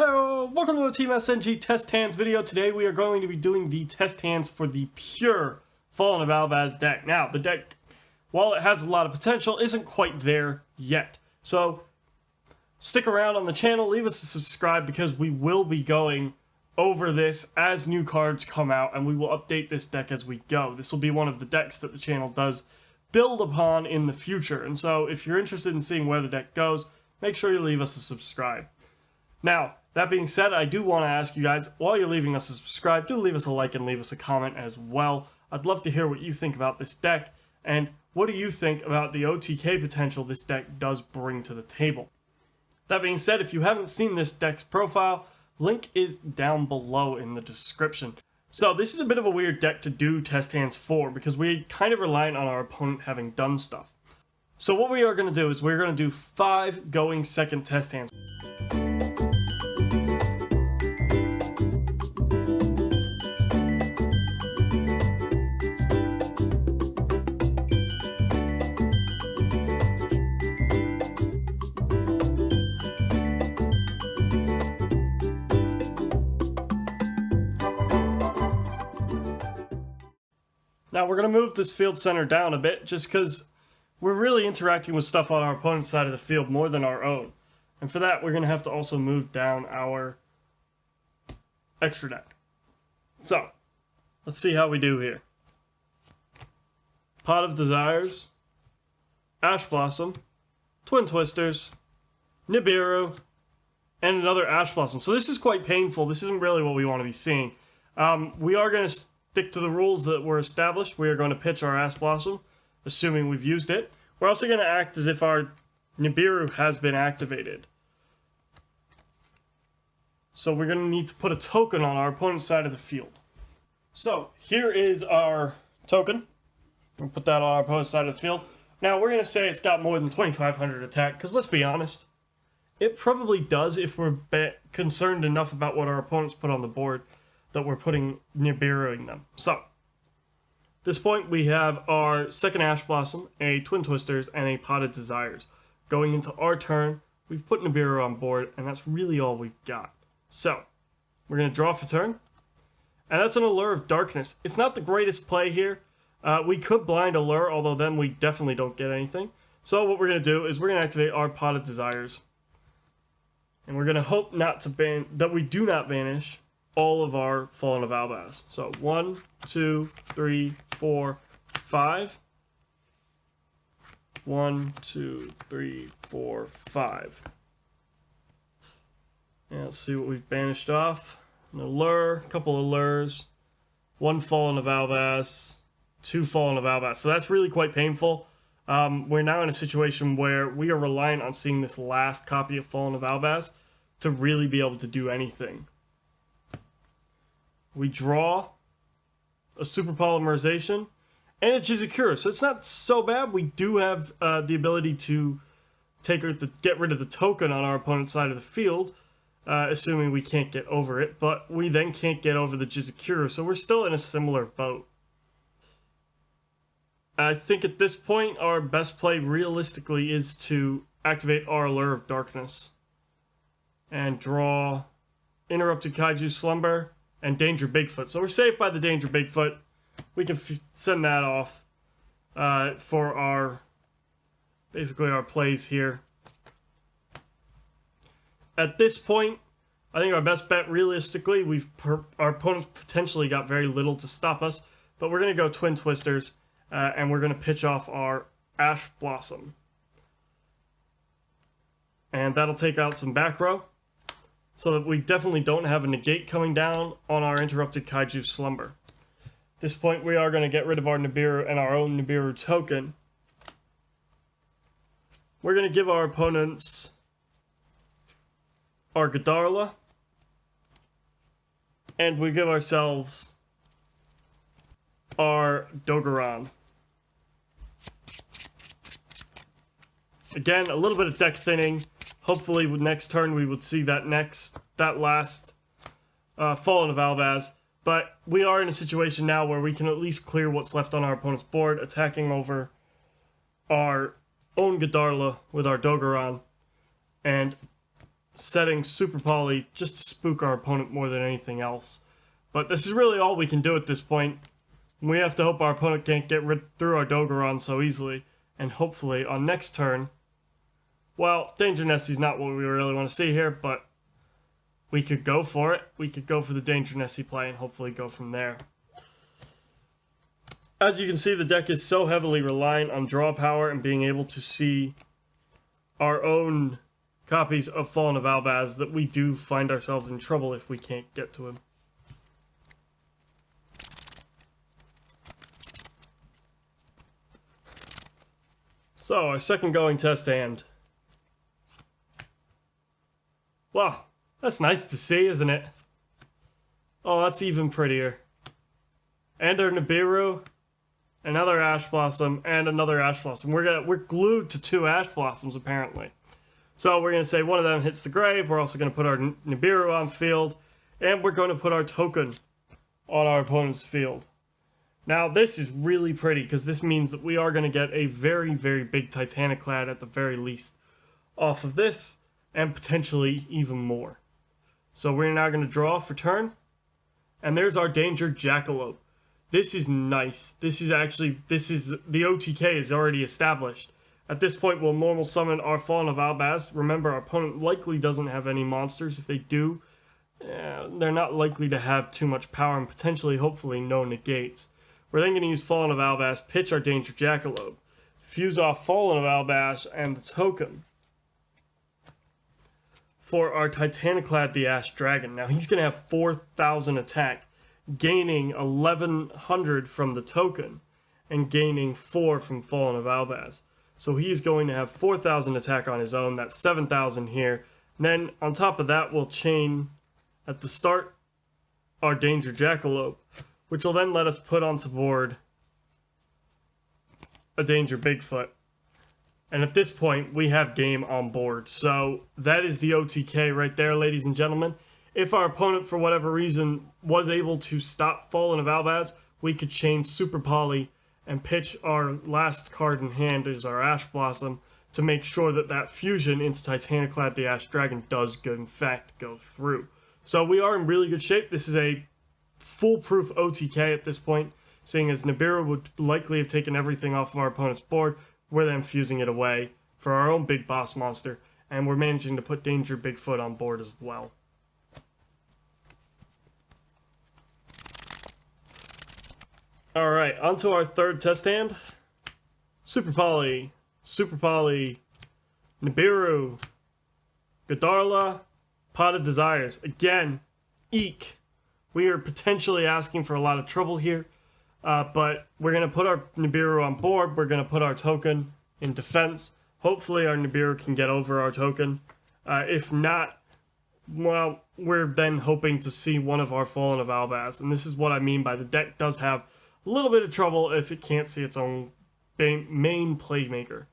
Hello, welcome to a Team SNG test hands video. Today we are going to be doing the test hands for the Pure Fallen of Albaz deck. Now, the deck, while it has a lot of potential, isn't quite there yet. So, stick around on the channel, leave us a subscribe because we will be going over this as new cards come out and we will update this deck as we go. This will be one of the decks that the channel does build upon in the future. And so, if you're interested in seeing where the deck goes, make sure you leave us a subscribe. Now, that being said, I do want to ask you guys, while you're leaving us a subscribe, do leave us a like and leave us a comment as well. I'd love to hear what you think about this deck, and what do you think about the OTK potential this deck does bring to the table. That being said, if you haven't seen this deck's profile, link is down below in the description. So this is a bit of a weird deck to do test hands for, because we're kind of relying on our opponent having done stuff. So what we are going to do is we're going to do 5 going second test hands. Now we're going to move this field center down a bit just because we're really interacting with stuff on our opponent's side of the field more than our own. And for that, we're going to have to also move down our extra deck. So, let's see how we do here. Pot of Desires, Ash Blossom, Twin Twisters, Nibiru, and another Ash Blossom. So this is quite painful. This isn't really what we want to be seeing. We are going to stick to the rules that were established. We are going to pitch our Ash Blossom, assuming we've used it. We're also going to act as if our Nibiru has been activated. So we're going to need to put a token on our opponent's side of the field. So here is our token. We'll put that on our opponent's side of the field. Now we're going to say it's got more than 2,500 attack, because let's be honest, it probably does if we're concerned enough about what our opponents put on the board that we're putting Nibiruing them. So, at this point we have our second Ash Blossom, a Twin Twisters, and a Pot of Desires. Going into our turn, we've put Nibiru on board, and that's really all we've got. So, we're going to draw for turn, and that's an Allure of Darkness. It's not the greatest play here. We could blind Allure, although then we definitely don't get anything. So what we're going to do is we're going to activate our Pot of Desires, and we're going to hope that we do not banish all of our Fallen of Albaz. So 1, 2, 3, 4, 5. 1, 2, 3, 4, 5. And let's see what we've banished off. An Allure, a couple of Allures, 1 Fallen of Albaz, 2 Fallen of Albaz. So that's really quite painful. We're now in a situation where we are reliant on seeing this last copy of Fallen of Albaz to really be able to do anything. We draw a Super Polymerization and a Jizakura, so it's not so bad. We do have the ability to get rid of the token on our opponent's side of the field, assuming we can't get over it, but we then can't get over the Jizakura, so we're still in a similar boat. I think at this point our best play realistically is to activate our Allure of Darkness and draw Interrupted Kaiju Slumber and Danger Bigfoot. So we're safe by the Danger Bigfoot. We can send that off for our plays here. At this point, I think our best bet realistically, our opponents potentially got very little to stop us, but we're going to go Twin Twisters and we're going to pitch off our Ash Blossom. And that'll take out some back row, so that we definitely don't have a negate coming down on our Interrupted Kaiju Slumber. At this point, we are going to get rid of our Nibiru and our own Nibiru token. We're going to give our opponents our Godarla, and we give ourselves our Dogoran. Again, a little bit of deck thinning. Hopefully, with next turn, we would see that last Fallen of Albaz. But we are in a situation now where we can at least clear what's left on our opponent's board, attacking over our own Godarla with our Dogoran, and setting Super Poly just to spook our opponent more than anything else. But this is really all we can do at this point. We have to hope our opponent can't get through our Dogoron so easily. And hopefully on next turn, well, Danger Nessie's not what we really want to see here, but we could go for it. We could go for the Danger Nessie play and hopefully go from there. As you can see, the deck is so heavily reliant on draw power and being able to see our own copies of Fallen of Albaz that we do find ourselves in trouble if we can't get to him. So, our second going test hand. Wow, that's nice to see, isn't it? Oh, that's even prettier. And our Nibiru, another Ash Blossom, and another Ash Blossom. We're glued to 2 Ash Blossoms, apparently. So we're going to say one of them hits the grave. We're also going to put our Nibiru on field. And we're going to put our token on our opponent's field. Now, this is really pretty, because this means that we are going to get a very, very big Titaniclad at the very least off of this, and potentially even more. So we're now going to draw for turn. And there's our Danger Jackalope. This is nice. The OTK is already established. At this point, we'll normal summon our Fallen of Albaz. Remember, our opponent likely doesn't have any monsters. If they do, they're not likely to have too much power and potentially, hopefully, no negates. We're then going to use Fallen of Albaz, pitch our Danger Jackalope, fuse off Fallen of Albaz and the token for our Titaniclad the Ash Dragon. Now, he's going to have 4,000 attack, gaining 1,100 from the token, and gaining 4 from Fallen of Albaz. So he's going to have 4,000 attack on his own. That's 7,000 here. And then on top of that, we'll chain at the start our Danger Jackalope, which will then let us put onto board a Danger Bigfoot. And at this point, we have game on board. So that is the OTK right there, ladies and gentlemen. If our opponent, for whatever reason, was able to stop Fallen of Albaz, we could chain Super Poly and pitch our last card in hand as our Ash Blossom to make sure that that fusion into Titaniclad the Ash Dragon does, in fact, go through. So we are in really good shape. This is a foolproof OTK at this point, seeing as Nibiru would likely have taken everything off of our opponent's board. We're then fusing it away for our own big boss monster, and we're managing to put Danger Bigfoot on board as well. Alright, on to our third test hand. Super Poly, Nibiru, Godarla, Pot of Desires. Again, eek. We are potentially asking for a lot of trouble here, but we're going to put our Nibiru on board. We're going to put our token in defense. Hopefully our Nibiru can get over our token. If not, well, we're then hoping to see one of our Fallen of Albaz. And this is what I mean by the deck does have a little bit of trouble if it can't see its own main playmaker.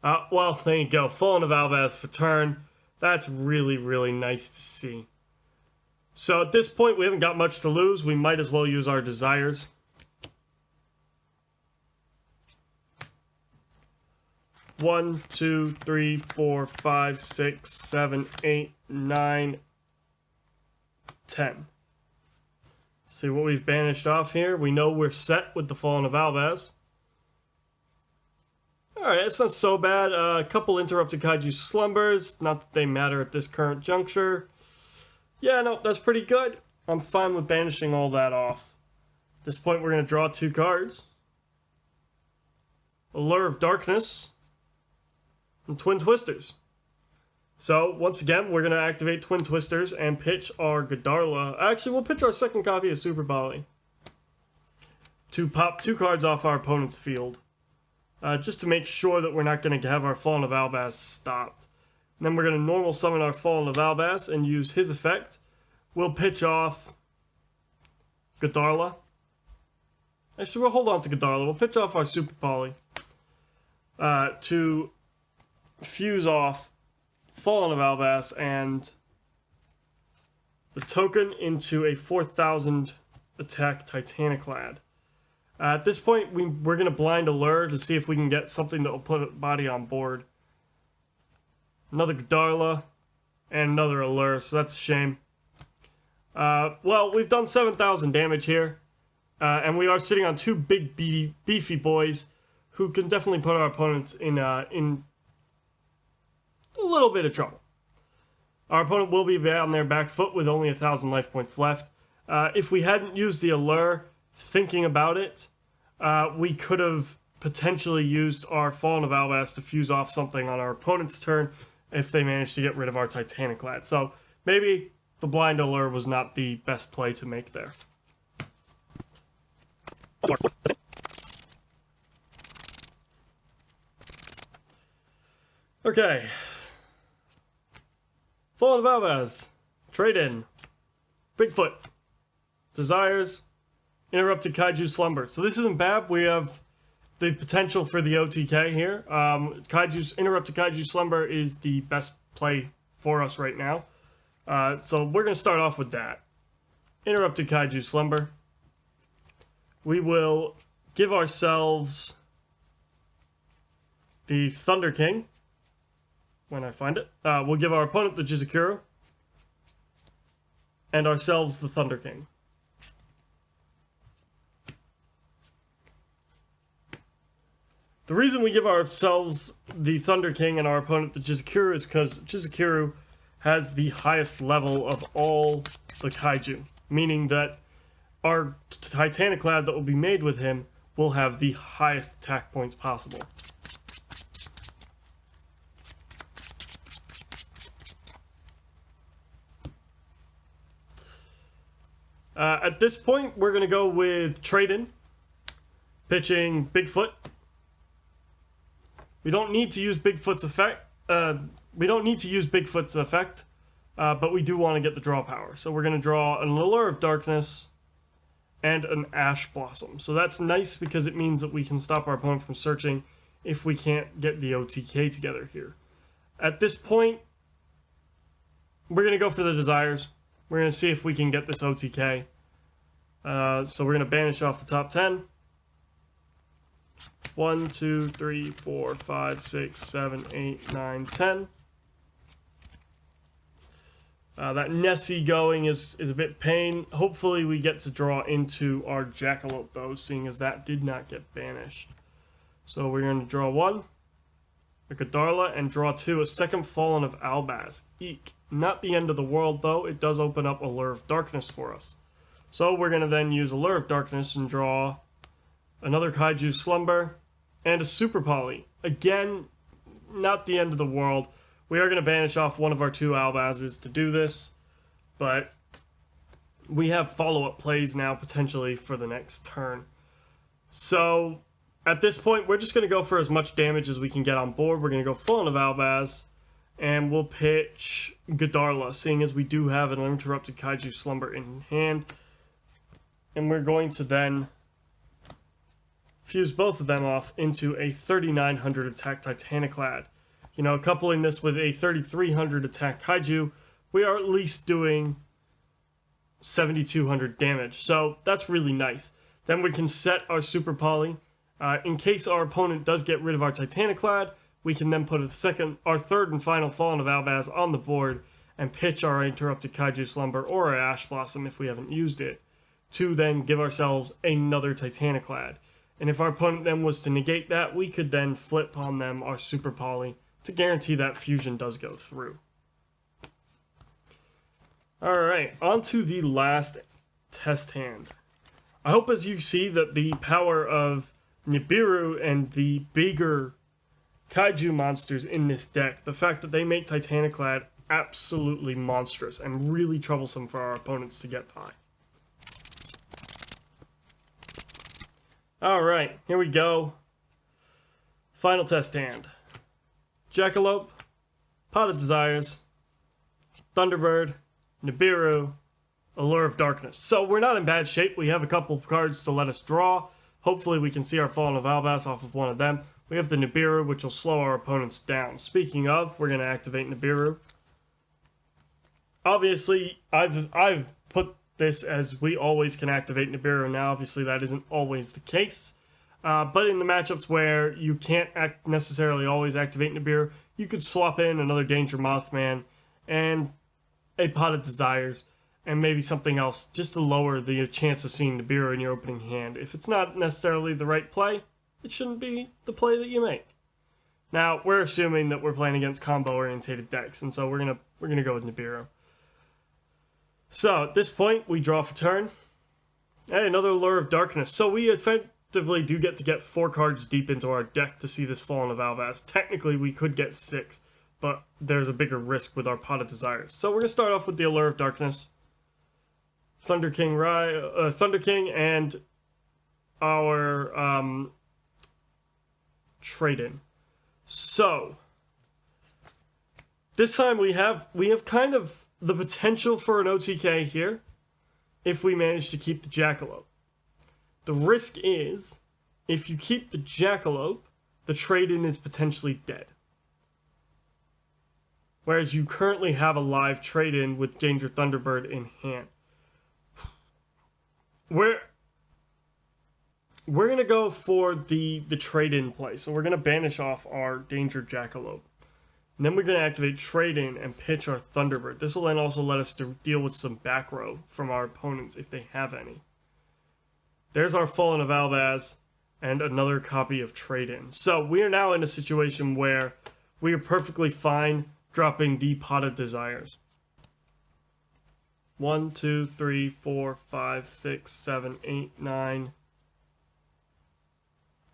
Well, there you go. Fallen of Albaz for turn. That's really, really nice to see. So at this point, we haven't got much to lose. We might as well use our desires. One, two, three, 4, 5, 6, 7, 8, 9, 10. See what we've banished off here. We know we're set with the Fallen of Albaz. Alright, it's not so bad. A couple interrupted kaiju slumbers. Not that they matter at this current juncture. Yeah, no, that's pretty good. I'm fine with banishing all that off. At this point, we're going to draw 2 cards. Allure of Darkness and Twin Twisters. So, once again, we're going to activate Twin Twisters and pitch our Godarla. Actually, we'll pitch our second copy of Super Poly to pop 2 cards off our opponent's field. Just to make sure that we're not going to have our Fallen of Albaz stopped. And then we're going to normal summon our Fallen of Albaz and use his effect. We'll pitch off Godarla. Actually, we'll hold on to Godarla. We'll pitch off our Super Poly to fuse off Fallen of Albaz and the token into a 4,000 attack Titaniclad. At this point, we're going to blind Allure to see if we can get something that will put a body on board. Another Godarla. and another allure, so that's a shame. Well, we've done 7,000 damage here, and we are sitting on two big beefy boys who can definitely put our opponents in a little bit of trouble. Our opponent will be on their back foot with only 1,000 life points left. If we hadn't used the allure, thinking about it, we could have potentially used our Fallen of Albaz to fuse off something on our opponent's turn if they managed to get rid of our Titanic Lad. So maybe the blind allure was not the best play to make there. Okay. Fallen of Albaz. Trade in. Bigfoot. Desires. Interrupted Kaiju Slumber. So this isn't bad. We have the potential for the OTK here. Interrupted Kaiju Slumber is the best play for us right now. So we're going to start off with that. Interrupted Kaiju Slumber. We will give ourselves the Thunder King. When I find it. We'll give our opponent the Jizukuru. And ourselves the Thunder King. The reason we give ourselves the Thunder King and our opponent the Jizukuru is because Jizukuru has the highest level of all the Kaiju. Meaning that our Titanic Lad that will be made with him will have the highest attack points possible. At this point, we're going to go with trade-in, pitching Bigfoot. We don't need to use Bigfoot's effect. But we do want to get the draw power. So we're going to draw an Allure of Darkness and an Ash Blossom. So that's nice because it means that we can stop our opponent from searching if we can't get the OTK together here. At this point, we're going to go for the Desires. We're going to see if we can get this OTK. So we're going to banish off the top 10. 1, 2, 3, 4, 5, 6, 7, 8, 9, 10. That Nessie going is a bit pain. Hopefully we get to draw into our Jackalope though, seeing as that did not get banished. So we're going to draw 1, a Godarla, and draw 2, a second Fallen of Albaz. Eek. Not the end of the world though, it does open up Allure of Darkness for us. So we're going to then use Allure of Darkness and draw another Kaiju Slumber and a Super Poly. Again, not the end of the world. We are going to banish off one of our two Albazes to do this, but we have follow-up plays now potentially for the next turn. So at this point, we're just going to go for as much damage as we can get on board. We're going to go Fallen of Albaz, and we'll pitch Godarla, seeing as we do have an Uninterrupted Kaiju Slumber in hand. And we're going to then fuse both of them off into a 3,900 attack Titanic Lad. You know, coupling this with a 3,300 attack Kaiju, we are at least doing 7,200 damage. So that's really nice. Then we can set our Super Poly. In case our opponent does get rid of our Titanic Lad, we can then put our third and final Fallen of Albaz on the board and pitch our Interrupted Kaiju Slumber or our Ash Blossom if we haven't used it, to then give ourselves another Titanic Lad. And if our opponent then was to negate that, we could then flip on them our Super Poly to guarantee that fusion does go through. Alright, on to the last test hand. I hope as you see that the power of Nibiru and the bigger Kaiju monsters in this deck, the fact that they make Titanic Lad absolutely monstrous and really troublesome for our opponents to get by. Alright, here we go. Final test hand. Jackalope, Pot of Desires, Thunderbird, Nibiru, Allure of Darkness. So we're not in bad shape. We have a couple of cards to let us draw. Hopefully we can see our Fallen of Albaz off of one of them. We have the Nibiru, which will slow our opponents down. Speaking of, we're going to activate Nibiru. Obviously, I've put this as we always can activate Nibiru. Now, obviously, that isn't always the case. But in the matchups where you can't necessarily always activate Nibiru, you could swap in another Danger Mothman and a Pot of Desires, and maybe something else just to lower the chance of seeing Nibiru in your opening hand. If it's not necessarily the right play, it shouldn't be the play that you make. Now, we're assuming that we're playing against combo-orientated decks, and so we're gonna go with Nibiru. So, at this point, we draw for turn. Hey, another Lure of Darkness. So we effectively do get 4 cards deep into our deck to see this Fallen of Albaz. Technically, we could get 6, but there's a bigger risk with our Pot of Desires. So we're gonna start off with the Allure of Darkness, Thunder King, and our trade-in. So this time we have kind of the potential for an OTK here if we manage to keep the Jackalope. The risk is if you keep the Jackalope, the trade-in is potentially dead. Whereas you currently have a live trade-in with Danger Thunderbird in hand. We're going to go for the trade-in play. So we're going to banish off our Danger Jackalope. And then we're going to activate trade-in and pitch our Thunderbird. This will then also let us to deal with some back row from our opponents if they have any. There's our Fallen of Albaz and another copy of trade-in. So we are now in a situation where we are perfectly fine dropping the Pot of Desires. 1, 2, 3, 4, 5, 6, 7, 8, 9,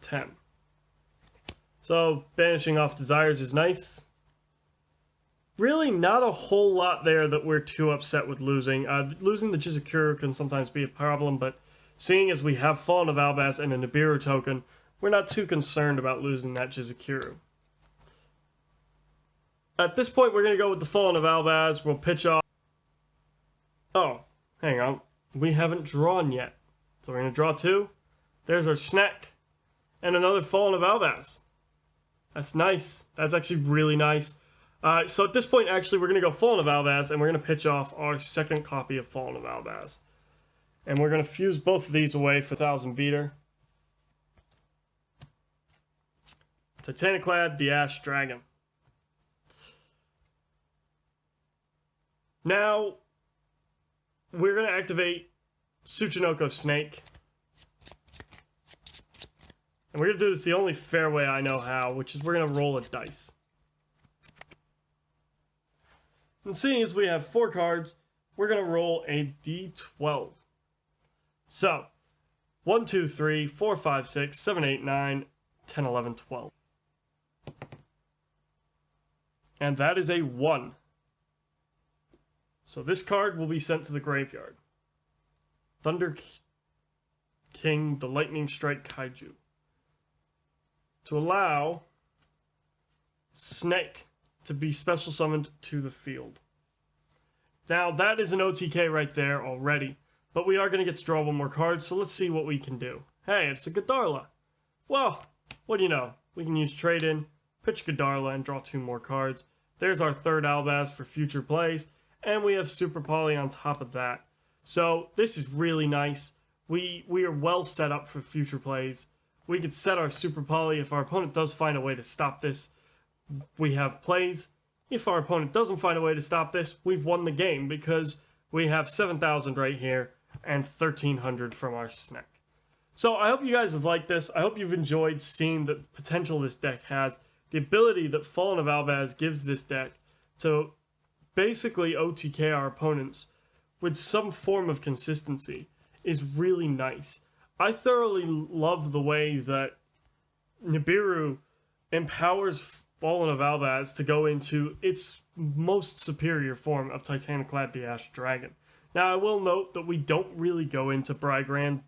10. So banishing off Desires is nice. Really not a whole lot there that we're too upset with losing. Losing the Jizakuru can sometimes be a problem, but seeing as we have Fallen of Albaz and a Nibiru token, we're not too concerned about losing that Jizakuru. At this point, we're going to go with the Fallen of Albaz. We'll pitch off. Oh, hang on. We haven't drawn yet. So we're going to draw 2. There's our snack. And another Fallen of Albaz. That's nice. That's actually really nice. So at this point, actually, we're going to go Fallen of Albaz, and we're going to pitch off our second copy of Fallen of Albaz. And we're going to fuse both of these away for 1000 beater. Titaniclad, the Ash Dragon. Now, we're going to activate Tsuchinoko Snake. And we're going to do this the only fair way I know how, which is we're going to roll a dice. And seeing as we have 4 cards, we're going to roll a d12. So, 1, 2, 3, 4, 5, 6, 7, 8, 9, 10, 11, 12. And that is a 1. So this card will be sent to the graveyard. Thunder King, the Lightning Strike Kaiju. To allow Snake to be special summoned to the field. Now that is an OTK right there already, but we are going to get to draw 1 more card, so let's see what we can do. Hey, it's a Godarla. Well, what do you know? We can use trade-in, pitch Godarla, and draw 2 more cards. There's our third Albaz for future plays, and we have Super Poly on top of that. So this is really nice. We are well set up for future plays. We could set our Super Poly if our opponent does find a way to stop this. We have plays. If our opponent doesn't find a way to stop this, we've won the game because we have 7,000 right here and 1,300 from our snack. So I hope you guys have liked this. I hope you've enjoyed seeing the potential this deck has. The ability that Fallen of Albaz gives this deck to basically OTK our opponents with some form of consistency is really nice. I thoroughly love the way that Nibiru empowers Fallen of Albaz to go into its most superior form of Titaniclad the Ash Dragon. Now, I will note that we don't really go into Brygran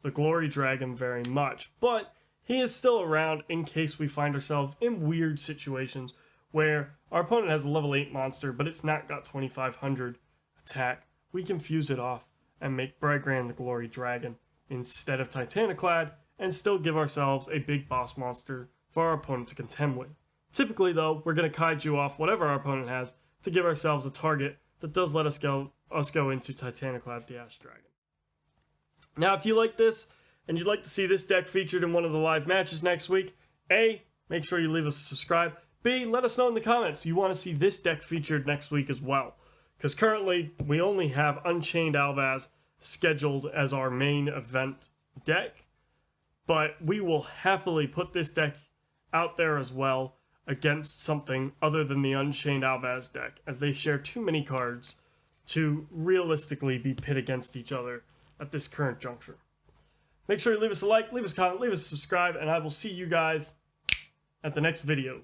the Glory Dragon very much, but he is still around in case we find ourselves in weird situations where our opponent has a level 8 monster, but it's not got 2,500 attack. We can fuse it off and make Brygran the Glory Dragon instead of Titaniclad and still give ourselves a big boss monster for our opponent to contend with. Typically, though, we're going to kaiju off whatever our opponent has to give ourselves a target that does let us go into Titaniclad the Ash Dragon. Now, if you like this and you'd like to see this deck featured in one of the live matches next week, A, make sure you leave us a subscribe. B, let us know in the comments you want to see this deck featured next week as well. Because currently, we only have Unchained Albaz scheduled as our main event deck. But we will happily put this deck out there as well against something other than the Unchained Albaz deck, as they share too many cards to realistically be pit against each other at this current juncture. Make sure you leave us a like, leave us a comment, leave us a subscribe, and I will see you guys at the next video.